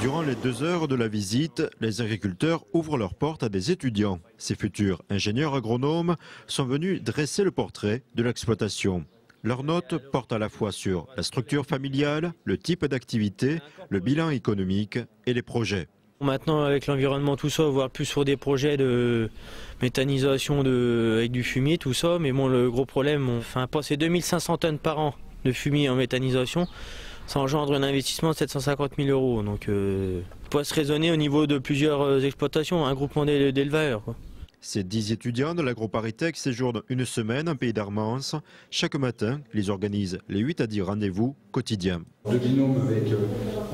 Durant les 2 heures de la visite, les agriculteurs ouvrent leurs portes à des étudiants. Ces futurs ingénieurs agronomes sont venus dresser le portrait de l'exploitation. Leurs notes portent à la fois sur la structure familiale, le type d'activité, le bilan économique et les projets. Maintenant, avec l'environnement, tout ça, on voit plus sur des projets de méthanisation avec du fumier, tout ça. Mais bon, le gros problème, passer 2500 tonnes par an de fumier en méthanisation, ça engendre un investissement de 750 000 euros. Donc, on peut se raisonner au niveau de plusieurs exploitations, un groupement d'éleveurs. Ces 10 étudiants de l'AgroParisTech séjournent une semaine en Pays d'Armance. Chaque matin, ils organisent les 8 à 10 rendez-vous quotidiens. De binôme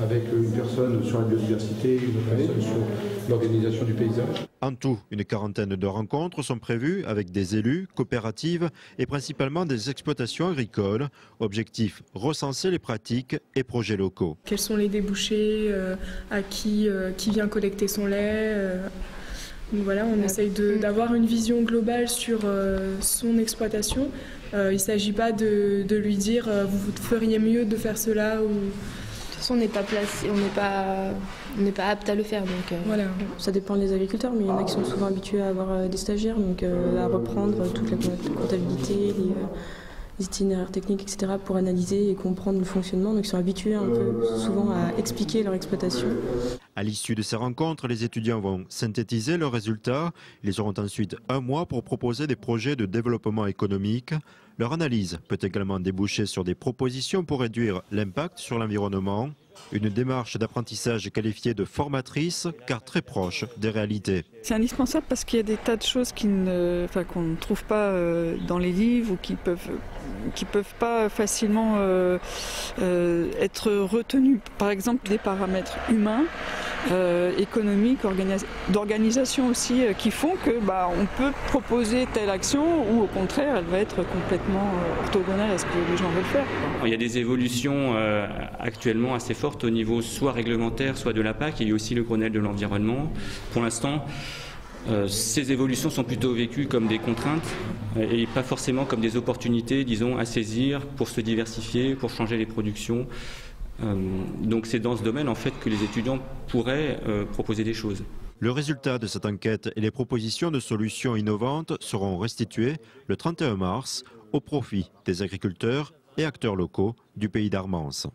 avec une personne sur la biodiversité, une personne sur l'organisation du paysage. En tout, une quarantaine de rencontres sont prévues avec des élus, coopératives et principalement des exploitations agricoles. Objectif, recenser les pratiques et projets locaux. Quels sont les débouchés, à qui vient collecter son lait. Donc voilà, on essaye d'avoir une vision globale sur son exploitation. Il ne s'agit pas de lui dire vous feriez mieux de faire cela. Ou... De toute façon, on n'est pas placé, on n'est pas apte à le faire. Donc, voilà. Ça dépend des agriculteurs, mais il y en a qui sont souvent habitués à avoir des stagiaires, donc à reprendre toute la comptabilité, les itinéraires techniques, etc. pour analyser et comprendre le fonctionnement. Donc ils sont habitués un peu souvent à expliquer leur exploitation. À l'issue de ces rencontres, les étudiants vont synthétiser leurs résultats. Ils auront ensuite 1 mois pour proposer des projets de développement économique. Leur analyse peut également déboucher sur des propositions pour réduire l'impact sur l'environnement. Une démarche d'apprentissage qualifiée de formatrice, car très proche des réalités. C'est indispensable parce qu'il y a des tas de choses qu'on ne trouve pas dans les livres ou qui peuvent pas facilement être retenues. Par exemple, des paramètres humains, économiques, d'organisation aussi, qui font que on peut proposer telle action ou au contraire, elle va être complètement orthogonale à ce que les gens veulent faire. Il y a des évolutions actuellement assez fortes au niveau soit réglementaire, soit de la PAC. Il y a aussi le Grenelle de l'environnement. Pour l'instant, ces évolutions sont plutôt vécues comme des contraintes et pas forcément comme des opportunités, disons, à saisir pour se diversifier, pour changer les productions. Donc c'est dans ce domaine en fait que les étudiants pourraient proposer des choses. Le résultat de cette enquête et les propositions de solutions innovantes seront restituées le 31 mars au profit des agriculteurs et acteurs locaux du Pays d'Armance.